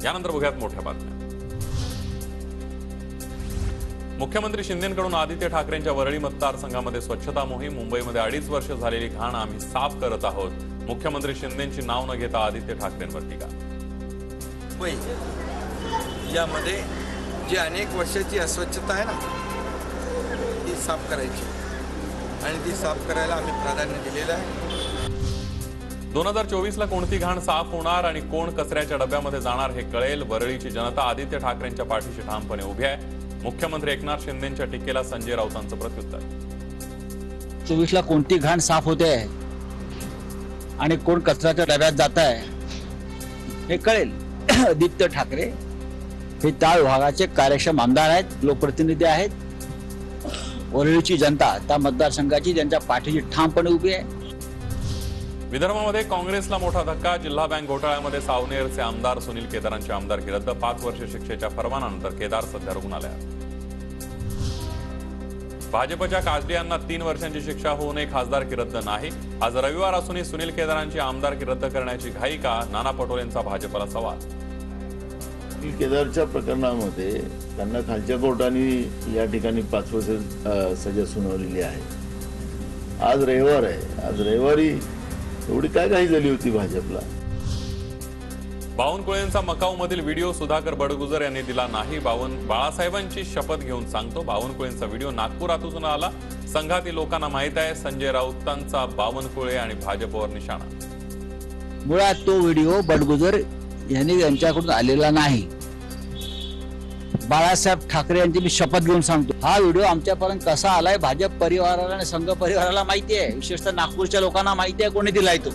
यानंतर बघूयात मोठ्या बातम्या। मुख्यमंत्री शिंदेंकडून आदित्य ठाकरेंच्या वरळी मतदारसंघामध्ये स्वच्छता मोहीम। मुंबईमध्ये 2.5 वर्ष झालेली घाण आम्ही साफ करत आहोत। मुख्यमंत्री शिंदेंची नाव न घेता आदित्य ठाकरेंवर टीका। मुंबई यामध्ये जी अनेक वर्षाची अस्वच्छता आहे ना, ती साफ करायची आणि ती साफ करायला आम्ही प्राधान्य दिलेलं आहे। 2024 ला कोणती घाण साफ होणार आणि कोण कचऱ्याच्या डब्यामध्ये जाणार हे कळेल। वरळीची जनता आदित्य ठाकरेंच्या पाठीशी ठामपणे उभी आहे। मुख्यमंत्री एकनाथ शिंदेंच्या टीकेला संजय राऊतांचं प्रत्युत्तर। 24 ला कोणती घाण साफ होते आणि कोण कचऱ्याच्या डब्यात जात आहे हे कळेल। आदित्य ठाकरे हे त्या विभागाचे कार्यक्षम आमदार आहेत, लोकप्रतिनिधी आहेत। वरळीची जनता त्या मतदारसंघाची त्यांच्या पाठीशी ठामपणे उभी आहे। विदर्भामध्ये काँग्रेसला मोठा धक्का। जिल्हा बँक घोटाळ्यामध्ये सावनेरचे आमदार सुनील केदारांची आमदारकी रद्द। 5 वर्ष शिक्षेच्या फरमानानंतर केदार सध्या रुग्णालयात। भाजपच्या काजडी यांना 3 वर्षांची शिक्षा होऊनही खासदारकी रद्द नाही। आज रविवार असूनही सुनील केदारांची आमदारकी रद्द करण्याची घाई का? नाना पटोलेंचा भाजपला सवाल। सुनील केदारच्या प्रकरणामध्ये त्यांना खालच्या कोर्टाने या ठिकाणी 5 वर्ष सजा सुनावलेली आहे। आज रविवार आहे, आज रविवारी एवढी काय घाई झाली होती भाजपला? बावनकुळेंचा मकाऊमधील व्हिडिओ सुधाकर बडगुजर यांनी दिला नाही। बाळासाहेबांची शपथ घेऊन सांगतो। बावनकुळेंचा व्हिडिओ नागपुरातून आला। संघातील लोकांना माहित आहे संजय राऊतांचा बावनकुळे आणि भाजपवर निशाणा। मुळात तो व्हिडिओ बडगुजर यांनी यांच्याकडून आलेला नाही। बाळासाहेब ठाकरे यांची मी शपथ घेऊन सांगतो, हा व्हिडिओ आमच्यापर्यंत कसा आलाय भाजप परिवाराला आणि संघ परिवाराला माहिती आहे। विशेषतः नागपूरच्या लोकांना माहिती आहे कोणी दिलाय तो।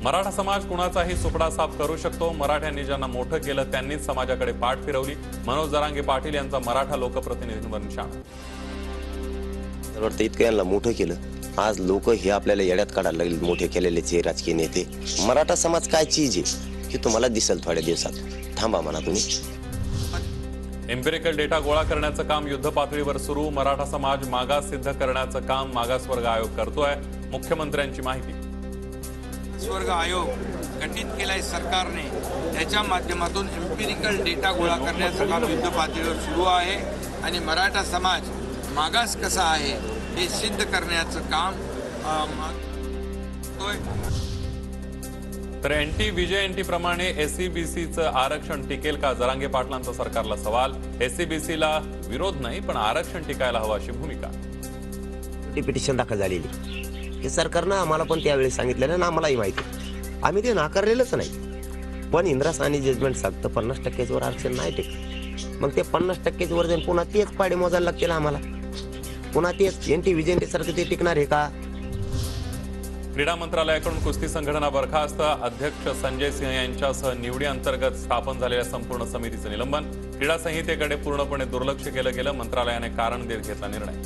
मराठा समाज कुणाचाही सुपडा साफ करू शकतो। मराठ्यांनी ज्यांना मोठं केलं त्यांनीच समाजाकडे पाठ फिरवली। मनोज जरांगे पाटील यांचा मराठा लोकप्रतिनिधींवर निशाणा। इतकं यांना मोठं केलं, आज लोक हे आपल्याला येड्यात काढायला लागले। मोठे केलेले राजकीय नेते। मराठा समाज काय चीज आहे की तुम्हाला दिसेल थोड्या दिवसात। थांबा म्हणा तुम्ही। एम्पिरिकल डेटा गोळा करण्याचं काम युद्ध पातळीवर सुरू। मराठा समाज मागास सिद्ध करण्याचं काम मागासवर्ग आयोग करतोय। मुख्यमंत्र्यांची माहिती। मागासवर्ग आयोग गठीत केलाय सरकारने, त्याच्या माध्यमातून एम्पिरिकल डेटा गोळा करण्याचं काम युद्ध पातळीवर सुरू आहे आणि मराठा समाज मागास कसा आहे हे सिद्ध करण्याचं काम तर NT-VJNT प्रमाणे SCBCचं आरक्षण टिकेल का? जरांगे पाटलांचा सरकारला सवाल। SCBCला विरोध नाही पण आरक्षण टिकायला हवं अशी भूमिका। पिटिशन दाखल झालेली हे सरकारनं आम्हाला पण त्यावेळी सांगितलेलं ना, आम्हालाही माहिती। आम्ही ते नाकारलेलंच नाही, पण इंद्रासानी जजमेंट सांगतं 50% वर आरक्षण नाही टिकत। मग ते 50% वर जाऊन पुन्हा तेच पाडे मोजायला लागतील आम्हाला। पुन्हा तेच NT-VJNT सारखं ते टिकणार आहे का? क्रीडा मंत्रालयाकडून कुस्ती संघटना बरखास्त। अध्यक्ष संजय सिंह यांच्यासह निवडी अंतर्गत स्थापन झालेल्या संपूर्ण समितीचं निलंबन। क्रीडा संहितेकडे पूर्णपणे दुर्लक्ष केलं गेलं। मंत्रालयाने कारण देत घेतला निर्णय।